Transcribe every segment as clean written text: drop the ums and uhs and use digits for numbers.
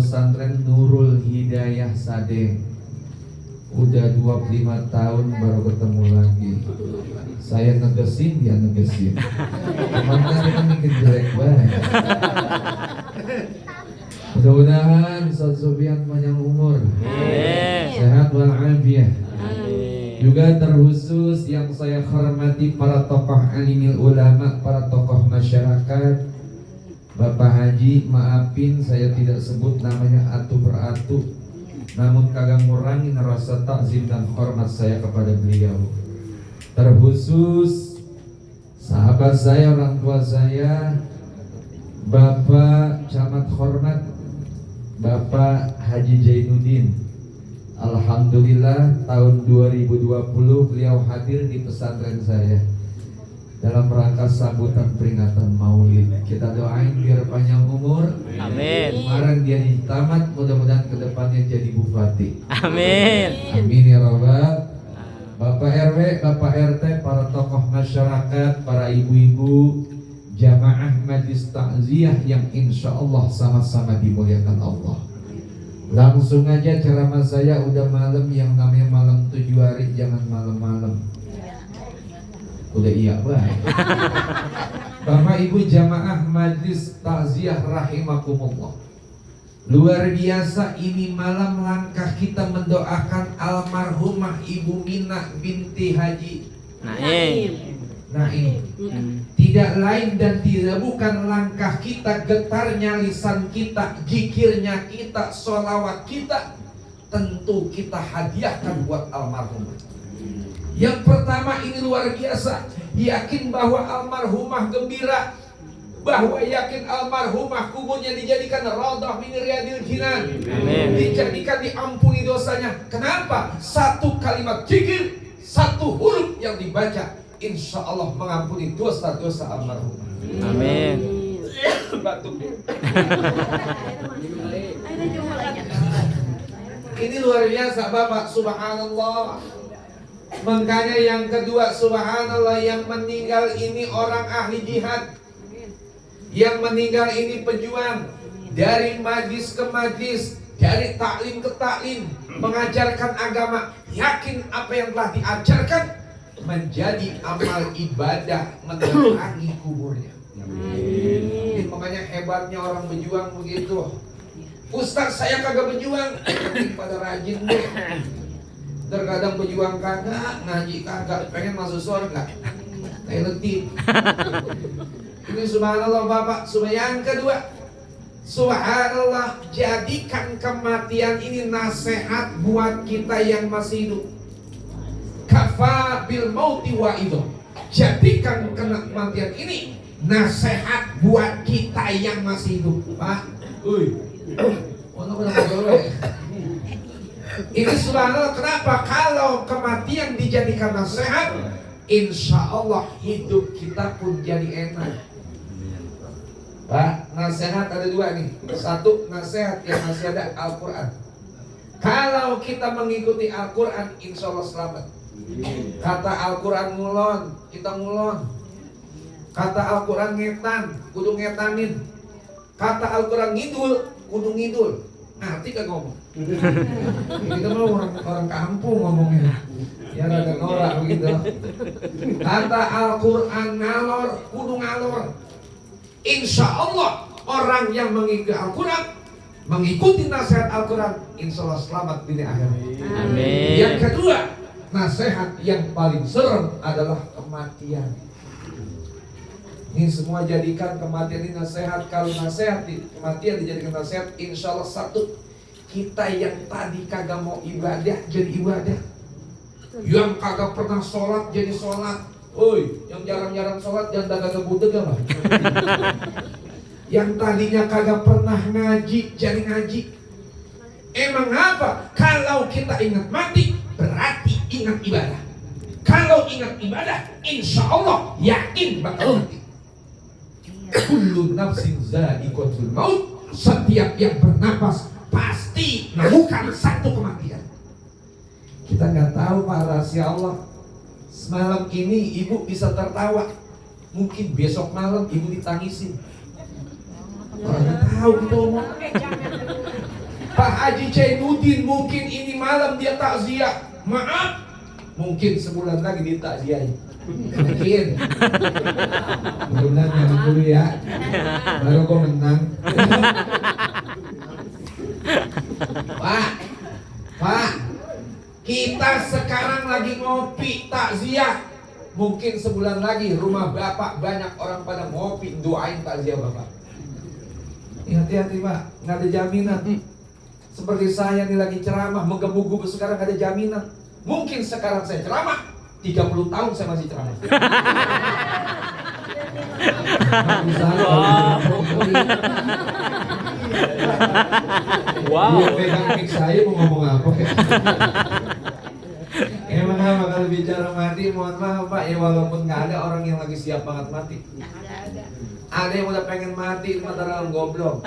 pesantren Nurul Hidayah Sade. Udah 25 tahun baru ketemu lagi. Saya negesin, dia negesin. Mantan kita mikir jelek banget. Mudah-mudahan Ustaz Sufyan panjang umur, sehat walafiat. Juga terkhusus yang saya hormati para tokoh alimil ulama, para tokoh masyarakat. Bapak Haji, maafin saya tidak sebut namanya atu beratu, namun kagak ngurangin rasa takzim dan hormat saya kepada beliau. Terkhusus sahabat saya, orang tua saya, Bapak Camat Hormat, Bapak Haji Jainuddin. Alhamdulillah tahun 2020 beliau hadir di pesantren saya dalam rangka sambutan peringatan Maulid. Kita doain biar panjang umur. Amin. Kemarin dia tamat, mudah-mudahan kedepannya jadi bupati. Amin. Amin ya Rabbal. Bapak RW, Bapak RT, para tokoh masyarakat, para ibu-ibu, jamaah majlis takziah yang insya Allah sama-sama dimuliakan Allah. Langsung aja ceramah saya, udah malam, yang namanya malam 7 hari jangan malam-malam. Udah iya baik. Bapak Ibu jamaah majlis takziah rahimakumullah. Luar biasa ini malam langkah kita mendoakan almarhumah Ibu Mina binti Haji Naim. Tidak lain dan tidak bukan langkah kita, getarnya lisan kita, zikirnya kita, sholawat kita, tentu kita hadiahkan buat almarhumah. Yang pertama ini luar biasa, yakin bahwa almarhumah gembira, bahwa yakin almarhumah kuburnya dijadikan raudhah min riyadil jinan, dijadikan diampuni dosanya. Kenapa? Satu kalimat zikir, satu huruf yang dibaca, insya Allah mengampuni dosa-dosa almarhumah. Amin. Batuk. Ini luar biasa Bapak, subhanallah. Makanya yang kedua, subhanallah, yang meninggal ini orang ahli jihad, yang meninggal ini pejuang, dari majlis ke majlis, dari taklim ke taklim, mengajarkan agama. Yakin apa yang telah diajarkan menjadi amal ibadah mendatangi kuburnya. Ini makanya hebatnya orang berjuang begitu. Ustaz, saya kagak berjuang, pada rajin deh. Terkadang berjuang kagak, ngaji kagak, pengen masuk surga, kayak letih. Ini subhanallah Bapak. Yang kedua, subhanallah, jadikan kematian ini nasihat buat kita yang masih hidup. Kafa bil mauti wa idho. Jadikan kematian ini nasihat buat kita yang masih hidup. Pak, ini subhanallah, kenapa? Kalau kematian dijadikan nasihat, insya Allah hidup kita pun jadi enak. Pak, nasihat ada dua nih. Satu, nasihat yang masih ada Al-Quran. Kalau kita mengikuti Al-Quran, insya Allah selamat. Kata Al-Quran ngulon, kita ngulon. Kata Al-Quran ngetan, kudu ngetanin. Kata Al-Quran ngidul, kudu ngidul. Arti kagak ngomong. Kita mau orang kampung ngomongnya. Ya rada norak begitu. Kata Al-Quran ngalor, kudu ngalor. Insya Allah orang yang mengikuti Al-Quran, mengikuti nasihat Al-Quran, insya Allah selamat dunia akhirat. Amin. Yang kedua, nasihat yang paling serem adalah kematian. Ini semua jadikan kematian ini nasihat. Kalau nasihat kematian dijadikan nasihat, insya Allah satu, kita yang tadi kagak mau ibadah jadi ibadah, yang kagak pernah sholat jadi sholat. Yang jarang-jarang sholat jangan kagak budeg lah. Yang tadinya kagak pernah ngaji jadi ngaji. Emang apa? Kalau kita ingat mati berarti ingat ibadah. Kalau ingat ibadah, insya Allah yakin bakal mati. Kullu nafsin za'iqatul maut. Setiap yang bernapas pasti menemukan satu kematian. Kita nggak tahu Pak rahasia Allah. Semalam ini ibu bisa tertawa, mungkin besok malam ibu ditangisin. Orang nggak tahu kita ngomong. Pak Haji Zainuddin mungkin ini malam dia takziah. Maaf, mungkin sebulan lagi dia takziah. Mungkin. Mudah-mudahan jangan dulu ya. Baru kau menang. Pak, kita sekarang lagi ngopi takziah. Mungkin sebulan lagi rumah Bapak banyak orang pada ngopi doain takziah Bapak. Hati-hati Pak, nggak ada jaminan. Seperti saya nih lagi ceramah, menggebu-gebu sekarang nggak ada jaminan. Mungkin sekarang saya ceramah, 30 tahun saya masih ceramah. Wow. Dia pegang mic saya mau ngomong apa? Emang apa kalau bicara mati, mohon maaf Pak ya, walaupun nggak ada orang yang lagi siap banget mati. Ada yang udah pengen mati, mata dalam goblok.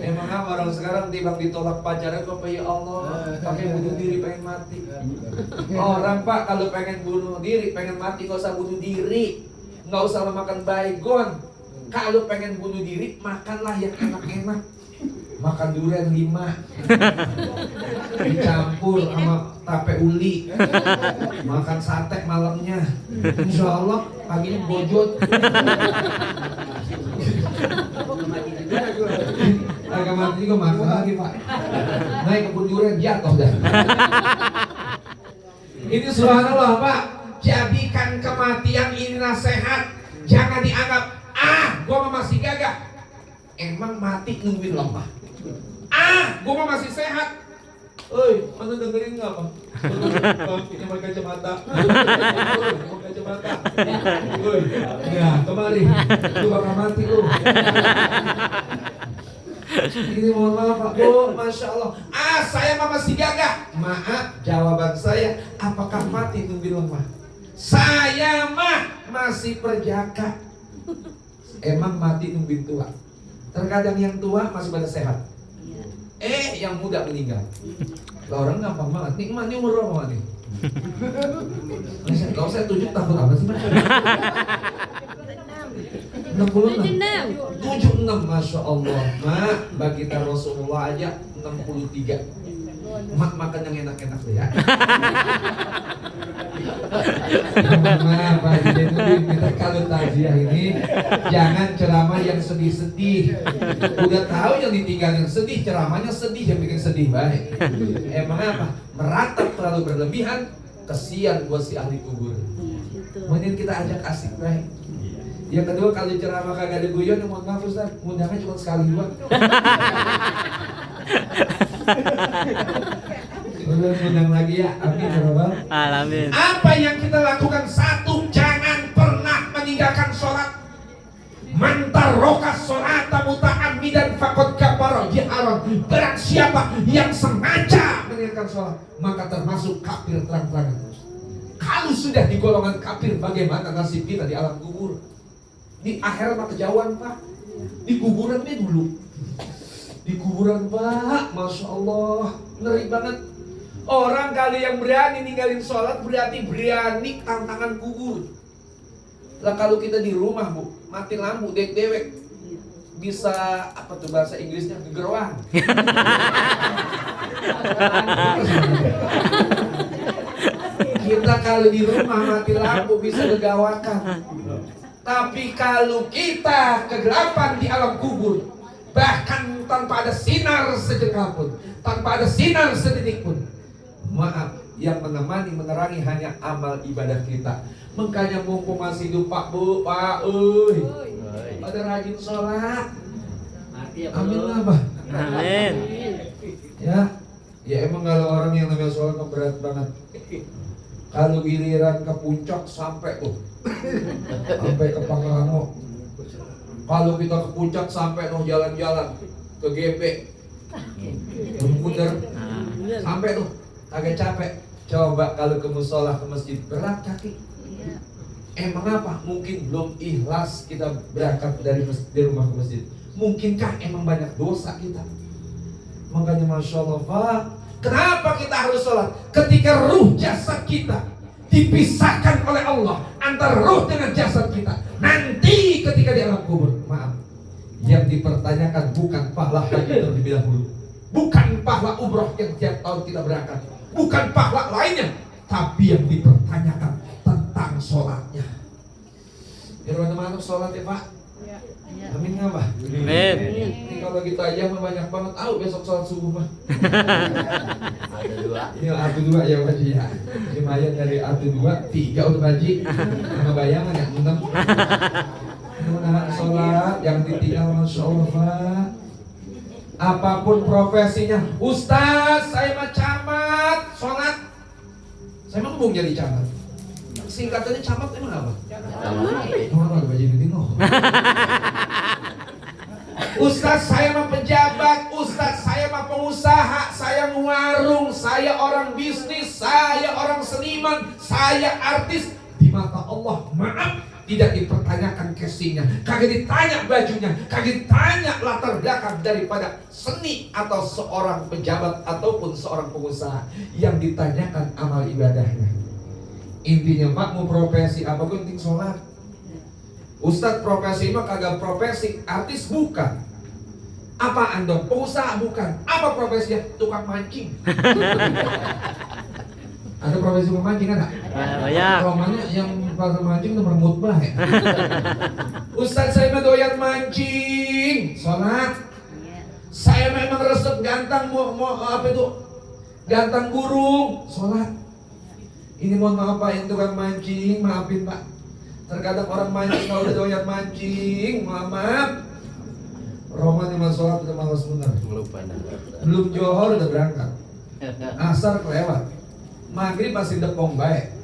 Emang apa orang sekarang tiba ditolak pacarnya kok, ya Allah, pakai bunuh diri pengen mati. Orang Pak kalau pengen bunuh diri, pengen mati nggak usah bunuh diri, nggak usah makan baygon. Kalau pengen bunuh diri, makanlah yang enak-enak. Makan durian 5 dicampur sama tape uli, makan sate malamnya, insya Allah paginya bojot. Agak mati juga makan lagi Pak, naik kebun durian jatuh dah. Ini subhanallah Pak, jadikan kematian ini nasihat. Jangan dianggap gua masih gagah. Emang mati nungguin lemah. Gua masih sehat. Oi, mana dengerin nggak Pak? Ini pakai kacamata. Pakai kacamata. Oi, ya kemari. Lu bakal mati lu. Ini mohon maaf Pak, Bu, Masya Allah. Saya masih gagah. Maaf, jawaban saya, apakah mati nungguin lemah? Saya masih perjaka. Emang mati nungguin tua. Terkadang yang tua masih pada sehat. Yang muda meninggal. Lah orang gampang banget. Nikmat ini umur berapa nih? Kalau saya 7 tahun apa sih Mas? 76. Masya Allah. Mak, bagi kita Rasulullah aja 63. Mak makan yang enak-enak deh ya. Maaf Pak, jadi kita kalau takziah ini jangan ceramah yang sedih-sedih. Udah tahu yang ditinggalin sedih, ceramahnya sedih, yang bikin sedih baik. Emang apa? Meratap terlalu berlebihan, kesian buat si ahli kubur. Mending kita ajak asik baik. Yang kedua, kalau ceramah kagak ada guyon, mohon maaf Ustaz, undangnya cuma sekali doang. Undang lagi ya, amin ya Rabbal Alamin. Apa yang kita lakukan? Satu, jangan pernah meninggalkan sholat. Man taraka sholata muta'ammidan faqad kafara biharam. Barang siapa yang sengaja meninggalkan sholat, maka termasuk kafir terang-terangan. Kalau sudah di golongan kafir, bagaimana nasib kita di alam kubur? Di akhirat mah kejauhan Pak. Di kuburan nih dulu. Di kuburan Pak, Masya Allah, ngeri banget. Orang kali yang berani ninggalin sholat berarti berani tantangan kubur. Lah kalau kita di rumah Bu, mati lampu dewek-dewek, bisa apa tuh bahasa Inggrisnya, gegerwang. Kita kalau di rumah mati lampu bisa gegawakan. Tapi kalau kita kegelapan di alam kubur, bahkan tanpa ada sinar sejengkal pun, tanpa ada sinar setitik pun, maaf, yang menerangi hanya amal ibadah kita. Makanya mumpung masih hidup Pak Bu, Pak, pada rajin sholat. Amin lah Pak. Amin. Ya emang kalau orang yang namanya sholat berat banget. Kalau giliran ke puncak sampai sampai ke Pangrango. Kalau kita ke puncak sampai jalan-jalan ke GP, muter sampai agak capek. Coba kalau ke musola, ke masjid, berat kaki. Emang apa? Mungkin belum ikhlas kita berangkat dari rumah ke masjid. Mungkinkah emang banyak dosa kita? Makanya Masya Allah Pak, kenapa kita harus sholat? Ketika ruh jasad kita dipisahkan oleh Allah antara ruh dengan jasad kita, nanti ketika di alam kubur, maaf, yang dipertanyakan bukan pahala haji terlebih dahulu, Bukan pahala umroh yang tiap tahun kita berangkat, bukan pahala lainnya, tapi yang dipertanyakan tentang sholatnya. Biar mana-mana sholat ya Pak. Amin nggak Pak? Amin. Ini kalau kita aja mah banyak banget. Besok sholat subuh mah. Ada dua. Ini ada dua ya Pak ya. Lumayan dari ada dua, 3 udah Haji. Sama bayangan yang 6. Menahan sholat yang ditinggal Masya Allah Pak. Apapun profesinya, Ustaz saya mah camat sholat. Saya mah mau jadi camat. Singkatannya camat emang apa? Camat. Ustaz saya mah pejabat, Ustaz saya mah pengusaha, saya warung, saya orang bisnis, saya orang seniman, saya artis. Di mata Allah, maaf, tidak dipertanyakan casingnya, kagak ditanya bajunya, kagak ditanya latar belakang daripada seni atau seorang pejabat ataupun seorang pengusaha. Yang ditanyakan amal ibadahnya. Intinya Pak, mau profesi apa pun penting sholat. Ustadz profesi mah kagak profesi, artis bukan. Apaan dong? Pengusaha bukan. Apa profesinya? Tukang mancing. Ada profesi memancing ada? Banyak. Kalau mana yang pasar mancing nomor mutbah ya? Ustadz saya mah doyan mancing, sholat. Saya memang resep ganteng, mau apa itu? Ganteng burung, sholat. Ini mohon maaf Pak, yang tukang mancing, maafin Pak. Terkadang orang mancing kalau udah doyan mancing, maaf. Roman yang sholat udah malas bener. Belum johor udah berangkat. Asar kelewat. Maghrib masih depong baik.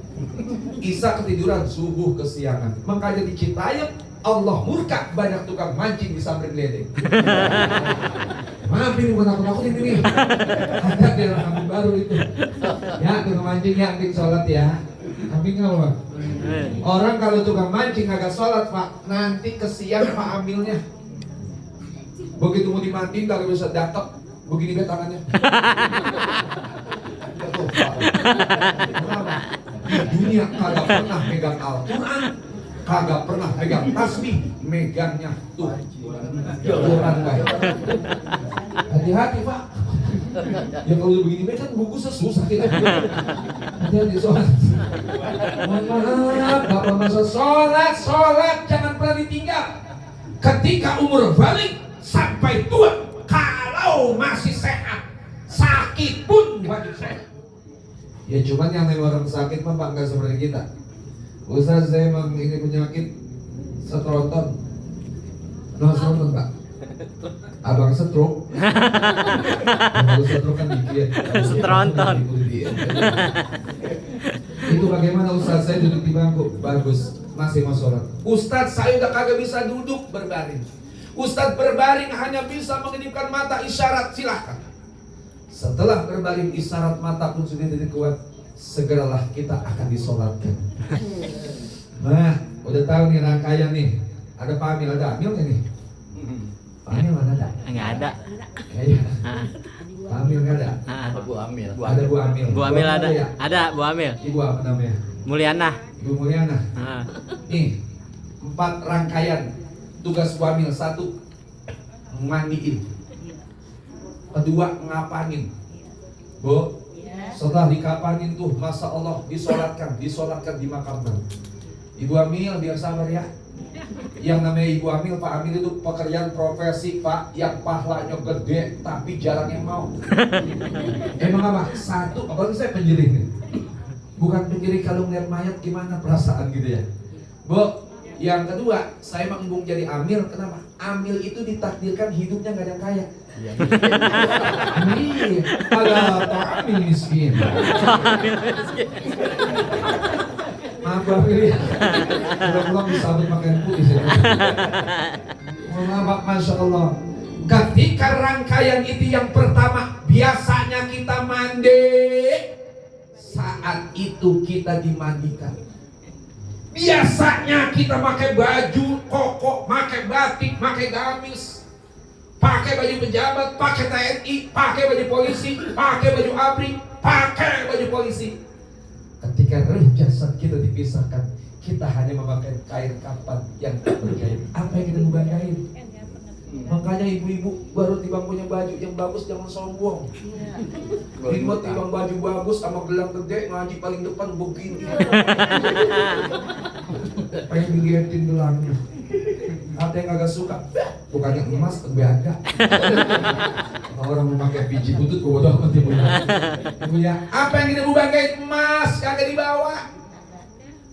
Isya ketiduran, subuh kesiangan. Makanya di Citayam Allah murka banyak tukang mancing di samping ledeng. Maaf ini bukan aku ini. Ada di kampung baru itu. Ya tukang mancing yang ambil sholat ya. Amin nggak Pak? Orang kalau tukang mancing agak sholat Pak, nanti kesian Pak ambilnya. Begitu mau dimatiin kagak bisa datok, begini be tangannya. Di dunia kagak pernah megang Al-Quran, kagak pernah megang tasbih, megangnya tuh Quran baik. Hati-hati Pak. Ya kalau begini be kan bungkusnya susah kita. Hati-hati sholat. Mohon maaf, Bapak masa sholat jangan pernah ditinggal. Ketika umur balik sampai tua, kalau masih sehat, sakit pun wajib sholat. Ya cuman yang orang sakit mah Pak nggak seperti kita. Ustaz saya emang ini penyakit setronton. Setronton Pak. Abang stroke. Kalau stroke kan dikit. Setronton. Itu bagaimana Ustaz saya duduk di bangku? Bagus, masih mau sholat. Ustaz saya udah kagak bisa duduk berbaring. Ustaz berbaring hanya bisa mengedipkan mata, isyarat, silahkan. Setelah berbaring isyarat mata pun sudah tidak kuat, segeralah kita akan disolatkan. Nah, udah tahu nih rangkaian nih. Ada Pak Amil, ada Amil nggak nih? Pak Amil mana ada? Nggak ada. Iya. Pak Amil nggak ada? Bu Amil. Ada Bu Amil. Bu Amil ada. Ya? Ada Bu Amil. Ibu apa namanya? Mulyana. Ibu Mulyana. Nih, 4 rangkaian tugas Bu Amil. 1, mandiin. Kedua, ngapanin. Bu, setelah dikapanin tuh, Masya Allah, disolatkan di makam. Ibu Amil biar sabar ya. Yang namanya Ibu Amil, Pak Amil itu pekerjaan profesi Pak, yang pahalanya gede tapi jarang yang mau. Emang apa? 1, apalagi saya penjering. Bukan penjering kalau ngeliat mayat gimana perasaan gitu ya. Bu, yang kedua, saya mengembung jadi Amil. Kenapa? Amil itu ditakdirkan hidupnya gak ada yang kaya. Iya, ala ta'amil miskin. Maaf Pak Amil ya. Pulang disambut makan putih. Maaf, Masya Allah. Ketika rangkaian itu yang pertama, biasanya kita mandi. Saat itu kita dimandikan. Biasanya kita pakai baju koko, pakai batik, pakai gamis, pakai baju pejabat, pakai TNI, pakai baju polisi, pakai baju ABRI, pakai baju polisi. Ketika roh jasad kita dipisahkan, kita hanya memakai kain kapan yang tak berkain. Apa yang kita mau banggain? Makanya ibu-ibu baru tiba punya baju yang bagus jangan sombong. Imut tiba baju bagus sama gelang gede ngaji paling depan begini. Pengen dilihatin gelangnya. Ada yang agak suka, bukannya emas lebih ada. Orang memakai biji butut bodoh amat ibu ya. Apa yang kita banggain emas kagak dibawa.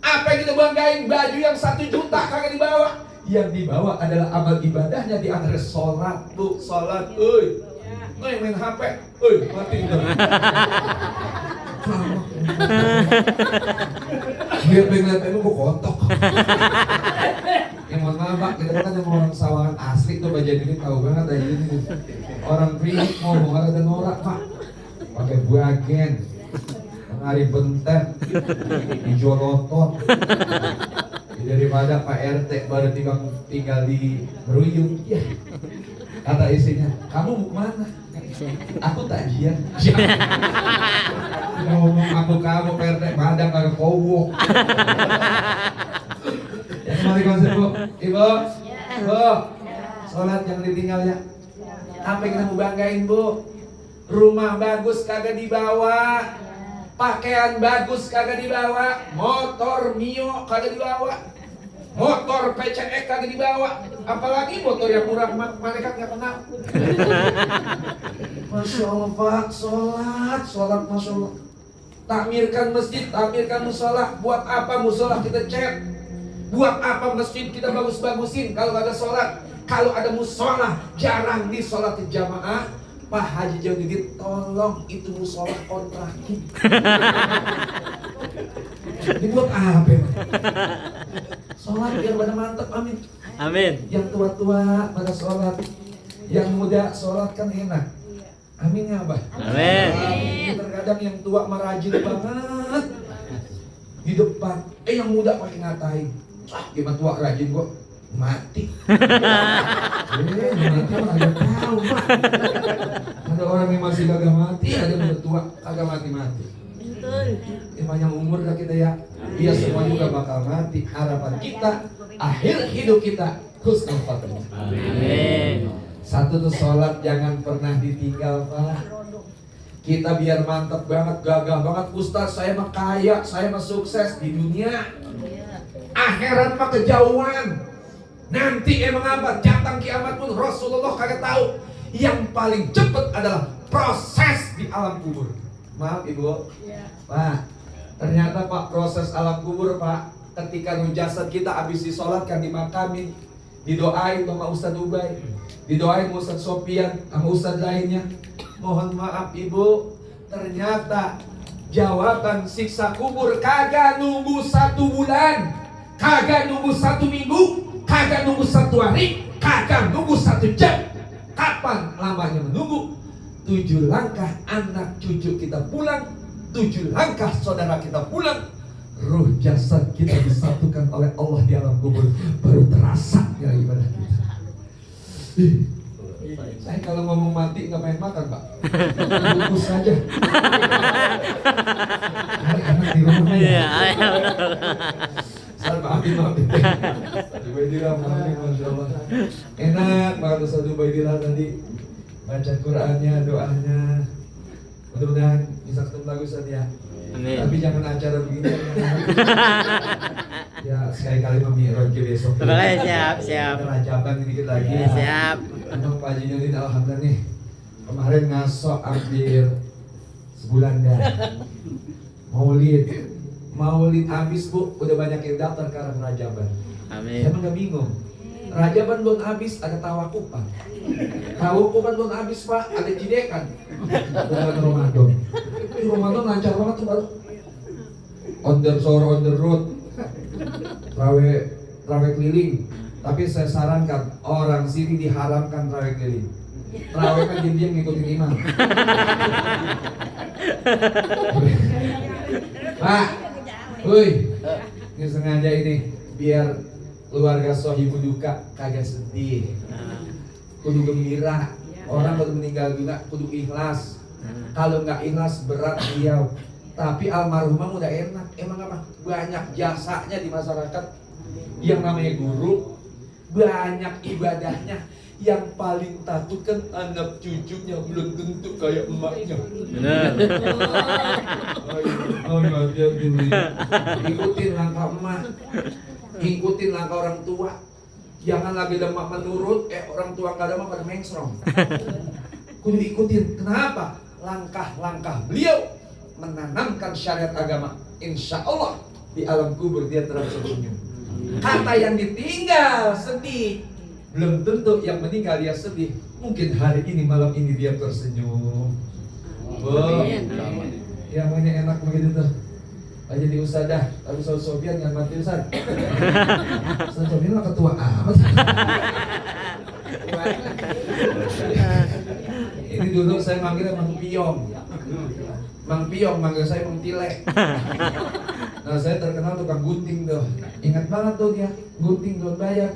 Apa yang kita banggain baju yang 1 juta kagak dibawa. Yang dibawa adalah amal ibadahnya di antara sholat, bu, sholat, main HP, mati udah. Biar pengen lihat gua kotok. Mohon maaf Pak, kita kan yang orang sawangan asli tuh bagian ini tahu banget aja ini. Orang priok ngomong ada norak Pak, pakai buagen, menari bentet, hijau lotot. Daripada Pak RT baru tinggal di Meruyung, ya. Kata istrinya, kamu mau kemana? Aku takjiah. Ngomong kamu Pak RT Padang kagak kowo. Mari konsep bu, ibu, sholat jangan ditinggal ya. Apa yang kita mau banggain bu? Rumah bagus kagak dibawa, pakaian bagus kagak dibawa, motor Mio kagak dibawa. Motor PCX kagak dibawa, apalagi motor yang murah malaikat nggak kenal. Masya Allah Pak, sholat Masya Allah. Takmirkan masjid, takmirkan musola. Buat apa musola kita cat? Buat apa masjid kita bagus-bagusin kalau ada sholat? Kalau ada musola jarang disolat jamaah. Pak Haji Jaudidin, tolong itu musola kontrakin. Dibuat apa? Sholat biar pada mantap, amin. Amin. Yang tua-tua pada sholat, yang muda sholat kan enak. Amin ya Abah. Amin. Terkadang yang tua merajin banget di depan, yang muda pakai ngatain. Gimana tua rajin gua mati. Mati mah agak tahu Pak. Ada orang yang masih kagak mati, ada yang tua kagak mati-mati. Panjang umur dah kita ya. Dia semua juga bakal mati. Harapan kita akhir hidup kita husnul khotimah. Amin. Satu tuh sholat jangan pernah ditinggal Pak. Kita biar mantap banget, gagah banget. Ustaz saya mah kaya, saya mah sukses di dunia. Akhirat mah kejauhan. Nanti emang apa? Datang kiamat pun Rasulullah kagak tahu. Yang paling cepat adalah proses di alam kubur. Maaf Ibu, Pak. Ternyata Pak proses alam kubur Pak, ketika jasad kita habis disolatkan dimakamin, didoain sama Ustadz Ubay, didoain sama Ustadz Sopian, sama Ustadz lainnya. Mohon maaf Ibu, ternyata jawaban siksa kubur kagak nunggu 1 bulan, kagak nunggu 1 minggu, kagak nunggu 1 hari, kagak nunggu 1 jam. Kapan lamanya menunggu? 7 langkah anak cucu kita pulang, 7 langkah saudara kita pulang, ruh jasad kita disatukan oleh Allah di alam kubur, baru terasa nilai ibadah kita. Saya kalau ngomong mati nggak pengen makan Pak, bungkus saja. Anak di rumah ya. Saat maafin. Ustaz Ubaidillah, maafin, Masya Allah. Enak banget Ustaz Ubaidillah tadi baca Qur'annya, doanya. Mudah-mudahan bisa ketemu lagi Ustaz ya. Amin. Tapi jangan acara begini. Ya sekali-kali Mi'raj besok. Boleh, siap. Rajaban dikit lagi. Ya, siap. Emang Pak Haji Jaudidin alhamdulillah nih. Kemarin ngasok hampir sebulan dah. Maulid habis Bu, udah banyak yang daftar ke arah Rajaban. Amin. Saya nggak bingung. Rajaban belum habis, ada tawakupan. Tawakupan belum habis Pak, ada jidekan. Bulan Ramadan. Di Ramadan lancar banget tuh baru. On the road. Trawe keliling. Tapi saya sarankan orang sini diharamkan trawe keliling. Trawe kan diam-diam ngikutin imam. Pak, ini sengaja ini biar keluarga sohibu duka kagak sedih, kudu gembira. Orang baru meninggal dunia kudu ikhlas. Kalau nggak ikhlas berat beliau. Tapi almarhumah udah enak. Emang apa? Banyak jasanya di masyarakat. Yang namanya guru, banyak ibadahnya. Yang paling takut kan anak cucunya belum tentu kayak emaknya. Benar. Oh ya gini. Ikutin langkah emak, ikutin langkah orang tua. Jangan lagi demak menurut, orang tua gak demak pada mengsrong. Kudu ikutin. Kenapa? Langkah-langkah beliau menanamkan syariat agama. Insya Allah di alam kubur dia tersenyum. Kata yang ditinggal sedih, belum tentu yang meninggal dia sedih. Mungkin hari ini malam ini dia tersenyum. Oh, yang mana enak begitu tuh. Aja di usadah, tapi Sofian yang mati Ustaz. Sofian lah ketua amat. Ini dulu saya manggilnya Mang Piong. Mang Piong manggil saya Mang Tile. Nah saya terkenal tukang gunting tuh. Ingat banget tuh dia, gunting belum bayar.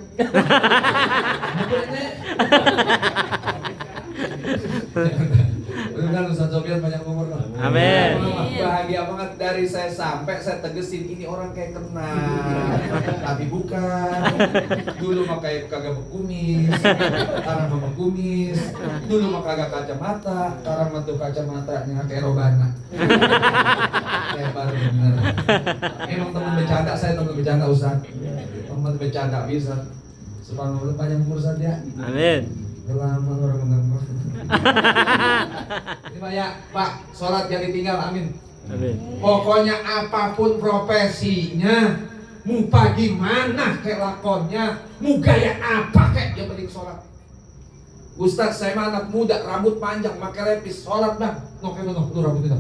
Mudah-mudahan Ustaz Sofian banyak umur lah. Amin. Bahagia banget dari saya sampai saya tegesin ini orang kayak kenal, tapi bukan. Dulu mah kayak kagak berkumis, sekarang mah berkumis. Dulu mah kagak kacamata, sekarang mah tuh kacamatanya kayak robana. Kayak baru bener. Emang teman bercanda, saya teman bercanda Ustaz. Teman bercanda bisa. Subhanallah panjang umur Ustaz ya. Amin. Lama orang menambah. Ini Pak ya, Pak, sholat jadi tinggal, amin. Amin. Pokoknya apapun profesinya, mau gimana kayak lakonnya, mau gaya apa kayak yang penting sholat. Ustaz, saya mah anak muda, rambut panjang, pakai lepis, sholat bang. No, kayak no, lu rambut itu.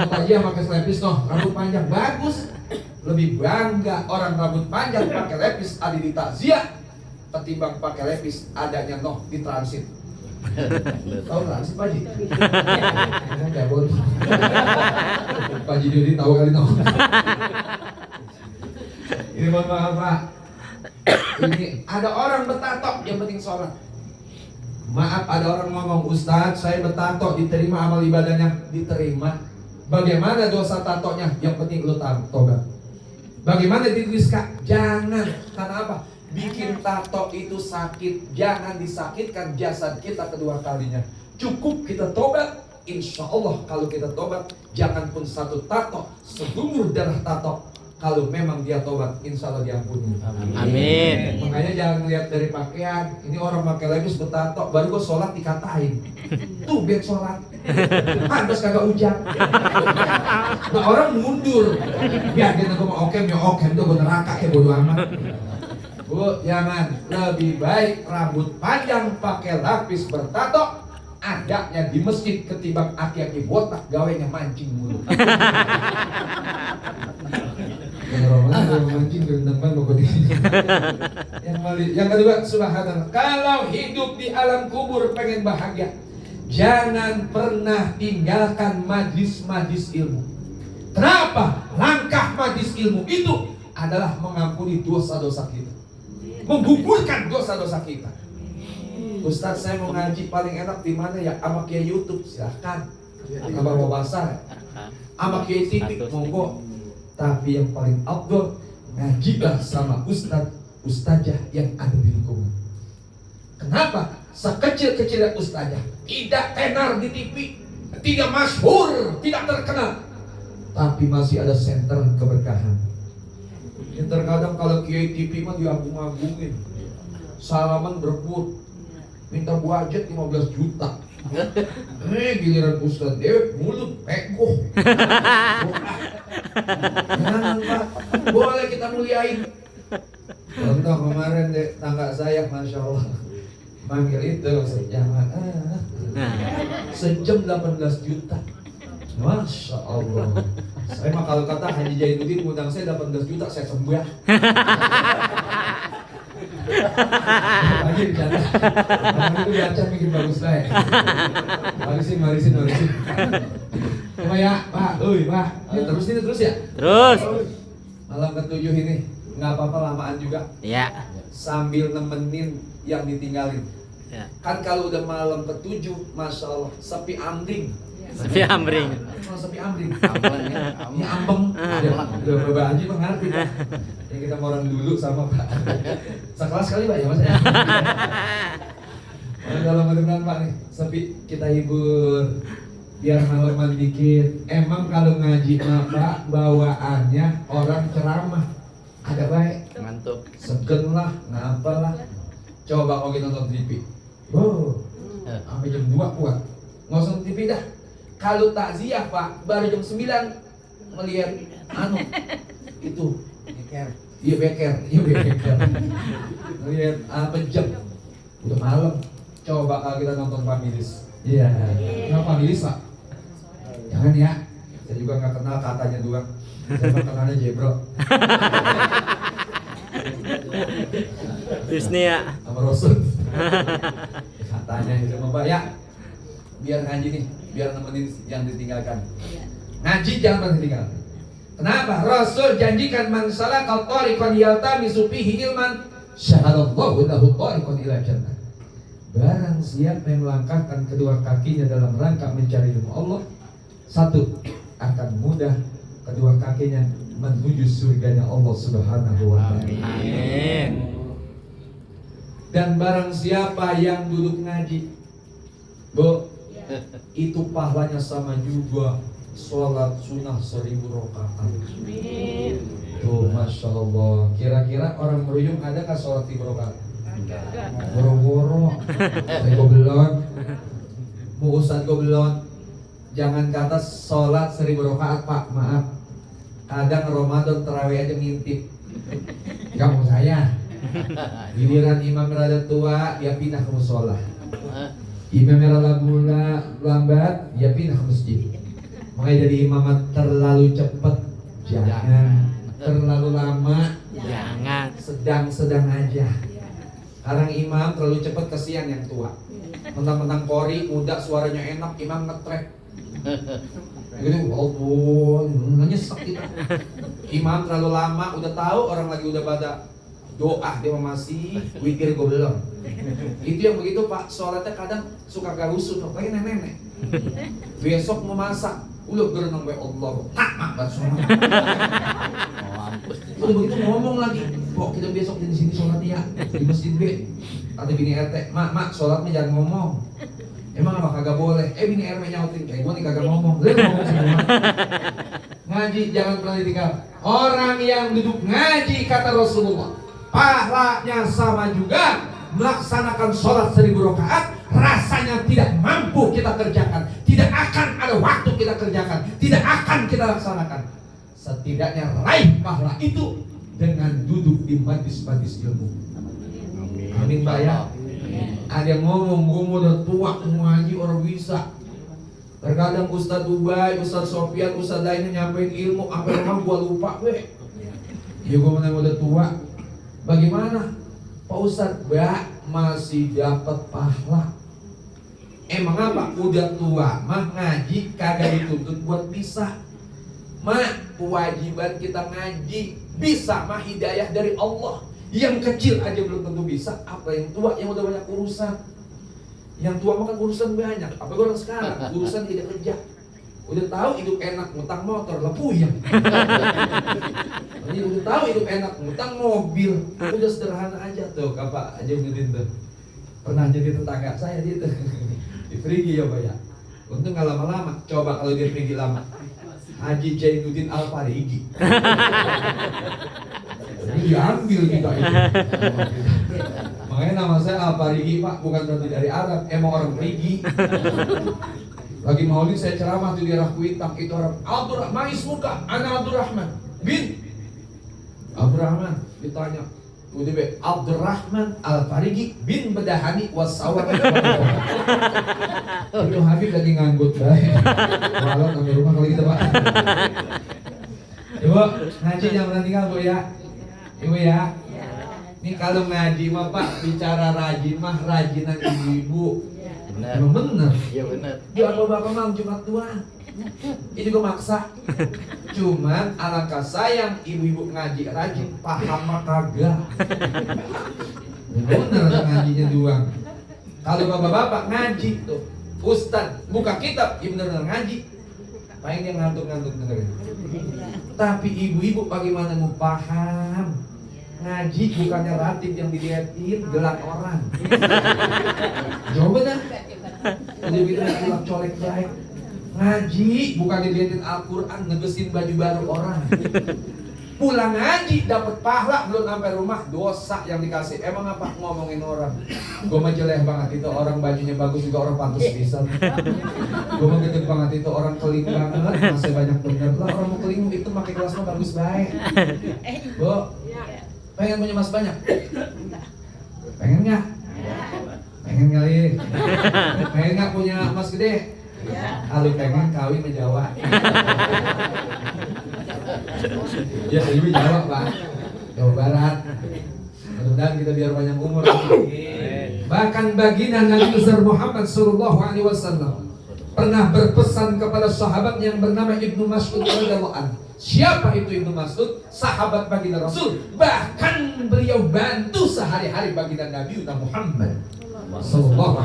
Aja pakai lepis, no, rambut panjang, bagus. Lebih bangga orang rambut panjang pakai lepis ada di takziah ketimbang pakai lepis adanya noh di transit. Tahu transit Pak Ji? Enggak boleh. Pak Ji Dudi tahu kali noh. Ini mohon maaf Pak. Ini ada orang bertato yang penting sholat. Maaf ada orang ngomong Ustadz saya bertato diterima amal ibadahnya diterima. Bagaimana dosa tatonya? Yang penting lu tobat. Bagaimana ditulis Kak? Jangan. Karena apa? Bikin tato itu sakit. Jangan disakitkan jasad kita kedua kalinya. Cukup kita tobat. Insya Allah kalau kita tobat, jangan pun satu tato, segumur darah tato. Kalau memang dia tobat, insya Allah diampuni. Amin. Makanya jangan lihat dari pakaian. Ini orang pakai lepis bertato, baru gue sholat dikatain. Tuh biar sholat. Pantas kagak hujan. Nah orang mundur. Biar dia gue mau okem, ya okem tuh gue neraka kayak bodo amat. Bu, jangan. Lebih baik rambut panjang pakai lapis bertato adanya di masjid ketimbang aki-aki botak gawainya mancing mulu. Yang kedua, subhanallah. Kalau hidup di alam kubur pengen bahagia, jangan pernah tinggalkan majlis-majlis ilmu. Kenapa? Langkah majlis ilmu itu adalah mengampuni dosa-dosa kita, menggugurkan dosa-dosa kita. Ustaz saya mau ngaji paling enak di mana ya? Sama Kiai YouTube silahkan. Sama Bapak Basar, sama Kiai TV monggo. Tapi yang paling afdol ngajilah sama ustaz, ustazah yang ada di lingkungan. Kenapa? Sekecil-kecilnya ustazah tidak tenar di TV, tidak masyhur, tidak terkenal, tapi masih ada senter keberkahan. Yang terkadang kalau Kiai TV mah diagung-agungin, salaman berebut, minta budget 15 juta. Giliran Ustaz Dewi mulut pekoh. Jangan Pak, boleh kita muliain. Contoh kemarin deh, tangga saya Masya Allah manggil itu sejamaah sejam 18 juta. Masya Allah. Saya mah kalau kata Haji Jainuddin ngundang saya 18 juta saya sembah. Lagi bercanda. Itu baca bikin bagus lah ya. Marisin. Coba ya, Pak. Pak. Ini terus ya. Terus. Malam ke-7 ini nggak apa-apa lamaan juga. Ya. Sambil nemenin yang ditinggalin. Ya. Kan kalau udah malam ke-7, Masya Allah, sepi amding. Sepi amring. Kalau sepi amring. Ambeng ya. Ini ambeng. Udah Bapak Haji mah ngerti Pak. Yang kita mau orang dulu sama Pak. Sekelas kali Pak ya Mas ya. Kalau mudah-mudahan Pak nih, sepi kita hibur. Biar malaman dikit. Emang kalau ngaji mah Pak bawaannya orang ceramah. Ada baik. Ngantuk. Segen lah, ngapa lah. Coba kalau kita nonton TV. Wow, sampai jam 2 kuat. Nggak usah nonton TV dah. Kalau takziah Pak, baru jam 9 melihat itu beker. Iya beker. Melihat apa jam. Udah malam. Coba kalau kita nonton Familis. Iya. Nggak Familis Pak. Jangan ya. Saya juga nggak kenal katanya doang. Saya mah kenalnya Jebro. Disney ya. Sama Rasul. Katanya itu Mbak ya. Biar ngaji nih, biar nemenin yang ditinggalkan. Ngaji jangan pernah ditinggalkan. Kenapa? Rasul janjikan man salaka tariqan yaltamisu fihi ilman syahadallahu lahu tariqan ila jannah. Barang siapa yang melangkahkan kedua kakinya dalam rangka mencari ilmu Allah, satu, akan mudah kedua kakinya menuju surganya Allah Subhanahu wa taala. Amin. Dan barang siapa yang duduk ngaji, Bu, itu pahalanya sama juga sholat sunnah 1000 rakaat. Tuh, Masya Allah. Kira-kira orang meruyung ada nggak sholat 1000 rakaat? Boro-boro, saya gobelon, Bu Ustadz gobelon. Jangan kata sholat 1000 rakaat Pak, maaf. Kadang Ramadan terawih aja ngintip. Kamu saya. Giliran imam rada tua, dia pindah ke musola. Imam rada lambat, dia pindah ke masjid. Makanya jadi imam terlalu cepat, jangan. Terlalu lama, Jangan. sedang-sedang aja. Sekarang imam terlalu cepat, kesian yang tua. Mentang-mentang kori, muda, suaranya enak, imam nge-track. Gitu, Allah, nyesek kita. Imam terlalu lama, udah tahu orang lagi udah pada doa, dia masih witir gue belum. Itu yang begitu Pak, sholatnya kadang suka gak rusuh, kayak nenek-nenek. Besok mau masak, udah berenang be Allah, tak makan sholat. Udah begitu ngomong lagi, kok kita besok di sini sholat ya di masjid B. Kata bini RT, mak sholatnya jangan ngomong. Emang apa kagak boleh? Bini RT nyautin, kayak gue nih kagak ngomong. Dia ngomong semua. Ngaji jangan pernah ditinggal. Orang yang duduk ngaji kata Rasulullah, pahalanya sama juga melaksanakan sholat 1000 rakaat. Rasanya tidak mampu kita kerjakan, tidak akan ada waktu kita kerjakan, tidak akan kita laksanakan. Setidaknya raih pahala itu dengan duduk di majlis-majlis ilmu. Amin Pak ya. Ada yang ngomong, gue mau udah tua ngaji orang bisa. Terkadang Ustadz Ubay, Ustadz Sofian, Ustadz lainnya nyampein ilmu, apa emang gue lupa gue. Ya gue menang udah tua. Bagaimana? Pak Ustadz, masih dapat pahala. Emang apa? Udah tua, mah ngaji kagak dituntut buat bisa. Mah kewajiban kita ngaji, bisa mah hidayah dari Allah. Yang kecil aja belum tentu bisa, apa yang tua yang udah banyak urusan. Yang tua makan urusan banyak, apa orang sekarang urusan tidak kerja. Udah tahu hidup enak ngutang motor, lepuyang. Jadi udah tahu hidup enak ngutang mobil, udah sederhana aja tuh. Bapak aja ngedin tuh. Pernah jadi tetangga saya gitu. Di Frigi ya Pak ya. Untung gak lama-lama. Coba kalau dia Frigi lama. Haji Jainuddin Al-Farigi. Ini diambil kita itu. Makanya nama saya Al-Farigi Pak, bukan berarti dari Arab, emang orang Frigi. Lagi maulid saya ceramah di daerah Kuitang, itu orang Abdurrahman ismuka, ana Abdurrahman bin Abdurrahman. Ditanya, udah be Abdurrahman Al-Farigi bin Bedahani wasawat. Itu Habib lagi nganggut baik. Malam sampai rumah kalau gitu Pak. Ibu ngaji jangan pernah tinggal Bu ya. Ibu ya. Ini kalau ngaji mah Pak bicara rajin mah rajinan ibu-ibu. Benar. Emang bener. Iya benar. Dia bapak mah Jumat doang. Itu juga maksa. Cuman alangkah sayang ibu-ibu ngaji rajin, paham mah kagak. Bener ngajinya doang. Kalau bapak-bapak ngaji tuh, Ustaz buka kitab, ya bener-bener ngaji. Paling dia ngantuk-ngantuk dengerin. Tapi ibu-ibu bagaimana mau paham? Ngaji bukannya ratib yang diliatin, gelang orang. Coba dah. Udah bilang gelap colek baik. Ngaji bukan diliatin Al-Quran, ngegesin baju baru orang. Pulang ngaji dapat pahala, belum sampai rumah dosa yang dikasih. Emang apa ngomongin orang? Gue mah jelek banget itu, orang bajunya bagus juga orang pantas bisa. Gue mah gede banget itu, orang keling banget, masih banyak bener lah. Orang mau keling itu pakai kelasnya bagus baik. Bu, pengen punya mas banyak? Pengen nggak? Pengen kali. Pengen nggak punya mas gede? Kalau pengen kawin ke Jawa. Ya jadi Jawa Pak, Jawa Barat. Mudah-mudahan kita biar banyak umur. Bahkan baginda Nabi besar Muhammad SAW pernah berpesan kepada sahabat yang bernama Ibnu Mas'ud radhiyallahu anhu. Siapa itu Ibnu Mas'ud? Sahabat baginda Rasul. Bahkan beliau bantu sehari-hari baginda Nabi Muhammad SAW.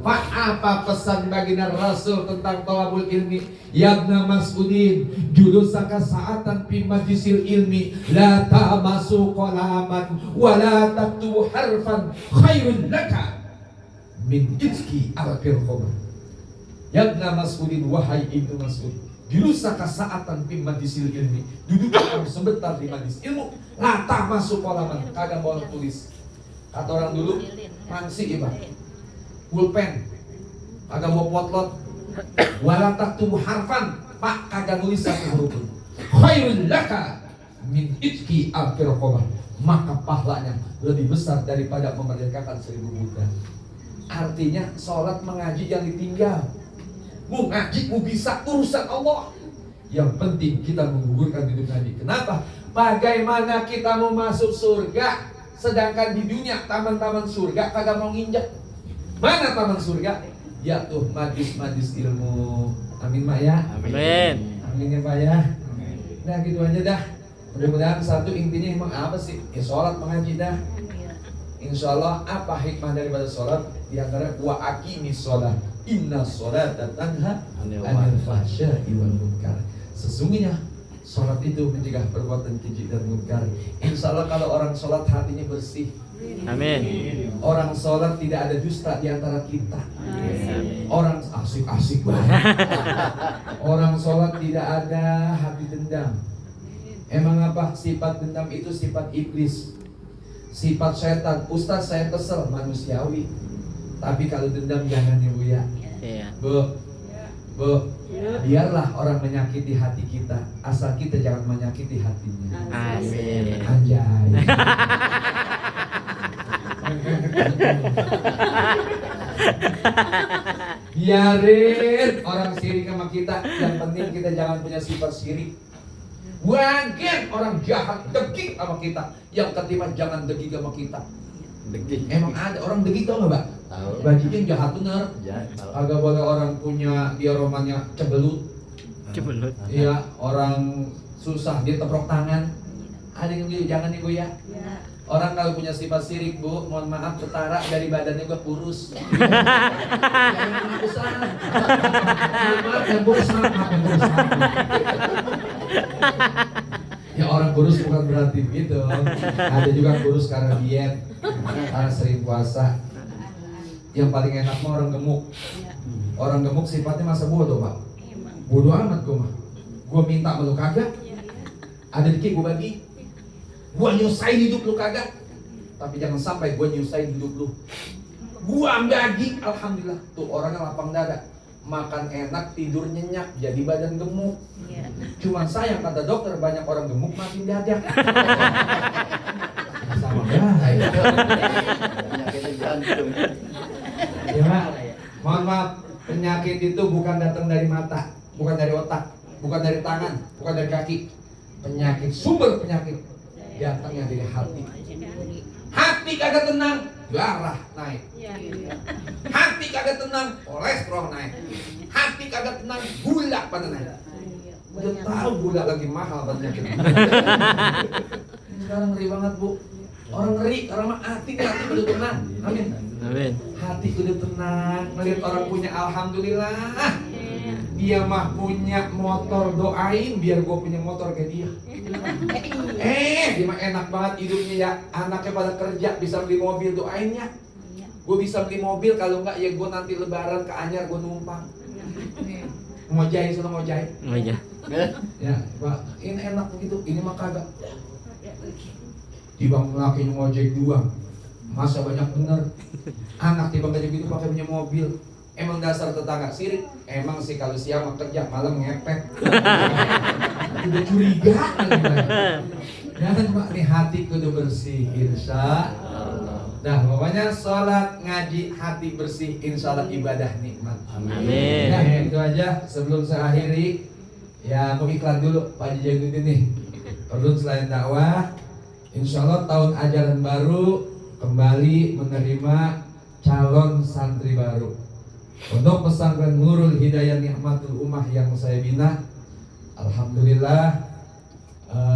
Pak, apa pesan baginda Rasul tentang thalabul ilmi? Ya Ibnu Mas'udin, julusaka sa'atan fi majlisil ilmi, la ta'masu qalaman wa la taktubu harfan khairun laka min itki al-fil khamr. Ya Ibnu Mas'udin, wahai Ibnu Mas'ud, julusaka sa'atan fi majlisil ilmi, duduk sebentar di majlis ilmu, la ta'masu qalaman, kagak boleh tulis. Kata orang dulu, mangsi ibarat pulpen, kagak bawa potlot, wala taktubu harfan, pak kagak nulis satu huruf. Khairul laka min itki al-firqabah, maka pahalanya lebih besar daripada memerdekakan 1000 budak. Artinya sholat mengaji yang ditinggal. Mau ngaji, mau bisa urusan Allah. Yang penting kita menggugurkan hidup ngaji. Kenapa? Bagaimana kita mau masuk surga, sedangkan di dunia taman-taman surga kagak mau nginjak. Mana taman surga? Ya tuh majlis-majlis ilmu. Amin Mak ya. Amin. Amin ya Pak ya. Nah gitu aja dah. Mudah-mudahan satu intinya emang apa sih? Ya sholat mengaji dah. Insya Allah apa hikmah daripada sholat? Di antara wa aqimis sholat. Inna sholata tanha anil fahsya'i wal munkar. Sesungguhnya sholat itu mencegah perbuatan keji dan munkar. Insya Allah kalau orang sholat hatinya bersih. Amin. Orang sholat tidak ada dusta di antara kita. Amin. Orang asik-asik banget. Orang sholat tidak ada hati dendam. Emang apa? Sifat dendam itu sifat iblis, sifat setan. Ustaz saya kesel, manusiawi. Tapi kalau dendam jangan ya Bu ya. Iya. Bu, biarlah orang menyakiti hati kita, asal kita jangan menyakiti hatinya. Amin. Anjay. Biarin orang sirik sama kita, yang penting kita jangan punya sifat sirik. Wagen orang jahat degik sama kita, yang ketimbang jangan degik sama kita. Degik. Emang ada orang degik tau gak Mbak? Tahu. Bajingan jahat bener. Jangan tahu. Agak boleh orang punya dia romannya cebelut. Cebelut. Iya, orang susah dia teprok tangan. Ada yang gitu, jangan nih Bu ya. Orang kalau punya sifat sirik Bu, mohon maaf ketara dari badannya gua kurus. Jangan besar. Maaf yang kurus maaf yang kurus. Ya orang kurus bukan berarti begitu. Ada juga kurus karena diet, karena sering puasa. Yang paling enak mah orang gemuk. Orang gemuk sifatnya masa bodoh Pak. Bodoh amat gua mah. Gua minta sama lu kagak. Ada dikit gua bagi. Gua nyusahin hidup lu kagak. Tapi jangan sampai gua nyusahin hidup lu. Gua bagi, alhamdulillah. Tuh orangnya lapang dada, makan enak, tidur nyenyak, jadi badan gemuk. Cuman sayang kata dokter, banyak orang gemuk makin dadak. Sama baik. Penyakitnya jantung. Ya Pak, mohon maaf, penyakit itu bukan datang dari mata, bukan dari otak, bukan dari tangan, bukan dari kaki. Penyakit, sumber penyakit datangnya dari hati. Hati kagak tenang, darah naik. Hati kagak tenang, kolesterol naik. Hati kagak tenang, gula pada naik. Udah tahu gula lagi mahal penyakit. Sekarang ngeri banget Bu. Orang ngeri, orang mah hati kudu tenang. Amin. Amin. Hati kudu tenang. Melihat orang punya alhamdulillah. Dia mah punya motor, doain biar gue punya motor kayak dia. Dia mah enak banget hidupnya ya. Anaknya pada kerja bisa beli mobil, doain ya. Gue bisa beli mobil, kalau enggak ya gue nanti lebaran ke Anyar gue numpang. Ngojai, sudah ngojai. Oh iya. Ya, Pak, ini enak begitu, ini mah kagak. Tibang laki ngojek doang, masa banyak bener. Anak tibang kayak gitu pakai punya mobil. Emang dasar tetangga sirik. Emang sih kalau siang mau kerja, malam ngepet. Udah curiga jangan Pak, nih hati kudu bersih, insya Allah. Nah, pokoknya sholat, ngaji, hati bersih, insya Allah ibadah nikmat. Amin. Nah, itu aja sebelum saya akhiri. Ya, mau iklan dulu Pak Haji Jainuddin nih. Perlu selain dakwah, insya Allah tahun ajaran baru kembali menerima calon santri baru. Untuk pesantren Nurul Hidayah Nikmatul Ummah yang saya bina, alhamdulillah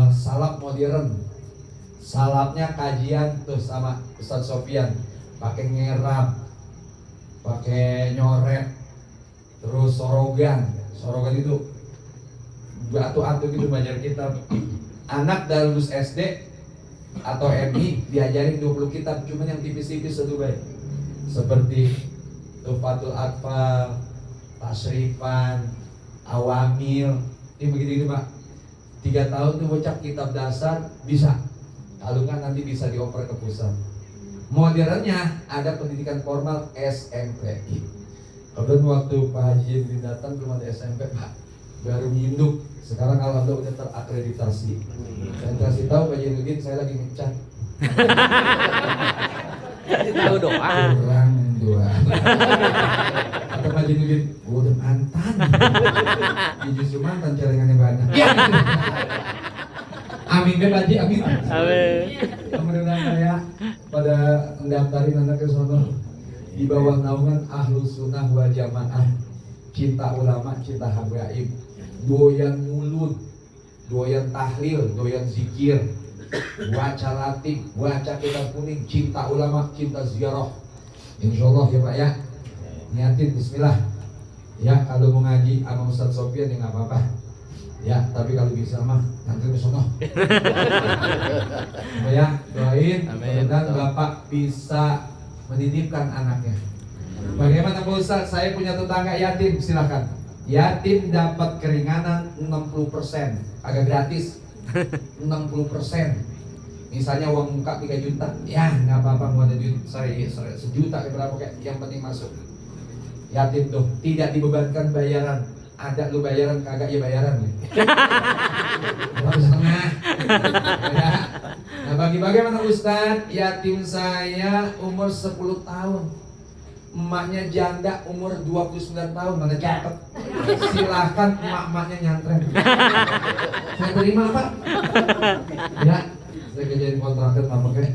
salap modern. Salapnya kajian tuh sama Ustadz Sofian, pakai ngerap, pakai nyoret, terus sorogan itu batu-atu gitu belajar kitab. Anak dari lulus SD atau MI diajarin 20 kitab, cuman yang tipis-tipis satu baik. Seperti Tufatul Atfal, Tasrifan, Awamil, ini begitu Pak. 3 tahun tuh bocah kitab dasar bisa. Kalau nggak nanti bisa dioper ke pusat. Modernnya ada pendidikan formal SMP. Kemudian waktu Pak Haji datang belum ada SMP Pak, baru induk. Sekarang alhamdulillah udah terakreditasi. Saya kasih tahu Pak Jainuddin, saya lagi ngecat. Tahu doa. Kurang dua. Kata Pak Jainuddin, gua udah mantan. Ini justru mantan celengannya banyak. Ya. Amin deh Pak Haji, amin. Amin. Mudah-mudahan saya pada mendaftarin anaknya sono di bawah naungan Ahlus Sunnah wal Jamaah, cinta ulama, cinta habaib, doyan mulut, doyan tahlil, doyan zikir, baca latif, baca kitab kuning, cinta ulama, cinta ziarah. Insyaallah ya Pak ya. Niatin bismillah. Ya kalau mau ngaji sama Ustadz Sofian ya nggak apa-apa. Ya, tapi kalau bisa mah nanti ke sono. Ya, doain dan Bapak bisa menitipkan anaknya. Bagaimana Pak Ustadz? Saya punya tetangga yatim, silakan. Yatim dapat keringanan 60%, agak gratis. 60%. Misalnya uang muka 3 juta, ya nggak apa-apa, mau ada duit sejuta berapa kayak, yang penting masuk. Yatim tuh tidak dibebankan bayaran. Ada lu bayaran kagak ya bayaran nih. Harus setengah. Ya. Nah bagaimana Ustadz? Yatim saya umur 10 tahun, emaknya janda umur 29 tahun, mana cakep. Silahkan emak-emaknya nyantren. Saya terima Pak. Ya, saya kerjain kontrakan apa kayak.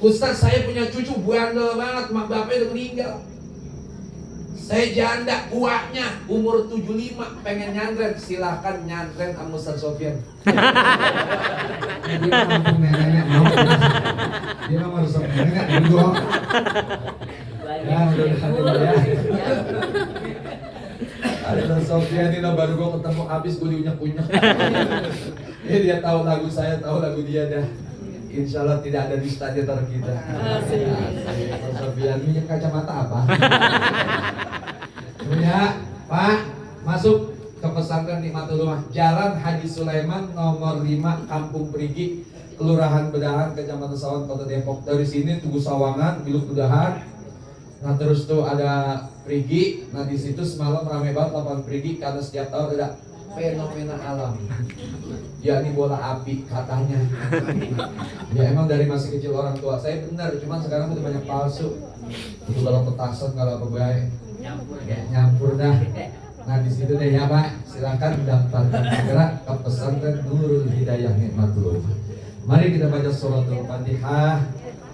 Ustadz saya punya cucu bandel banget, mak bapaknya udah meninggal. Saya janda, uaknya umur 75 pengen nyantren, silahkan nyantren sama Ustadz Sofian. Dia mah nenek mau. Dia mah harus nenek dulu. Ya, udah ya. Ada Sofian ini baru gue ketemu habis gue diunyak-unyak. Dia tahu lagu saya, tahu lagu dia dah. Insya Allah tidak ada di teater kita. Sofian minyak kacamata apa? Ya, Pak, masuk ke pesantren Nikmatul Ummah, Jalan Haji Sulaiman nomor 5, Kampung Perigi, Kelurahan Bedahan, Kecamatan Sawan, Kota Depok. Dari sini Tugu Sawangan, Biluk Bedahan. Nah terus tuh ada Perigi. Nah di situ semalam ramai banget lapangan Perigi karena setiap tahun ada fenomena alam. Ya ini bola api katanya. Ya emang dari masih kecil orang tua saya benar, cuman sekarang udah banyak palsu. Itu kalau petasan kalau apa baik. Nyampur dah. Nah di situ deh ya Pak, silakan daftarkan segera ke pesantren Nurul Hidayah Nikmatul Ummah. Mari kita baca suratul Fatihah,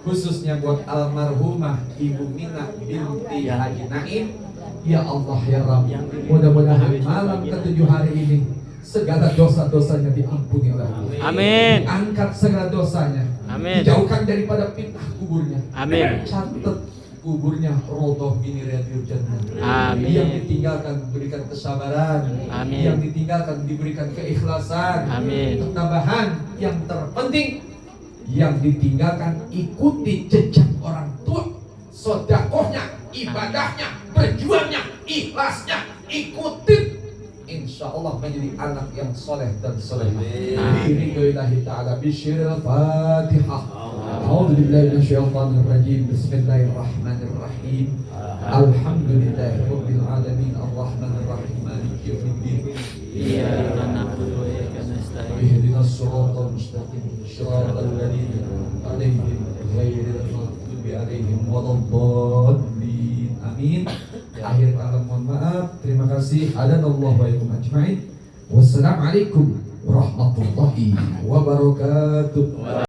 khususnya buat almarhumah Ibu Mina binti Haji Naim. Ya Allah ya Rabb, mudah-mudahan malam ke-7 hari ini segala dosa-dosanya diampuni oleh Allah. Amin. Angkat segala dosanya. Amin. Dijauhkan daripada fitnah kuburnya. Amin. Catat kuburnya rodoh min riyadil jannah. Amin. Yang ditinggalkan berikan kesabaran. Amin. Yang ditinggalkan diberikan keikhlasan. Amin. Tambahan yang terpenting, yang ditinggalkan ikuti jejak orang tua, sedekahnya, ibadahnya, berjuangnya, ikhlasnya, ikuti. Insya Allah menjadi anak yang soleh dan solehah. Biridhoillahi ta'ala bisyiril Fatihah. A'udzu billahi minasyaitonir rajim. Bismillahirrahmanirrahim. Alhamdulillahirabbil alamin arrahmanir rahim maliki yaumiddin. Iyyaka na'budu wa iyyaka nasta'in. Ihdinas siratal mustaqim. Shiratal ladzina an'amta 'alaihim ghairil maghdubi 'alaihim waladdallin. Amin. Akhir kata mohon maaf. Terima kasih. Adanallahu wa iyakum ajmain. Wassalamualaikum warahmatullahi wabarakatuh.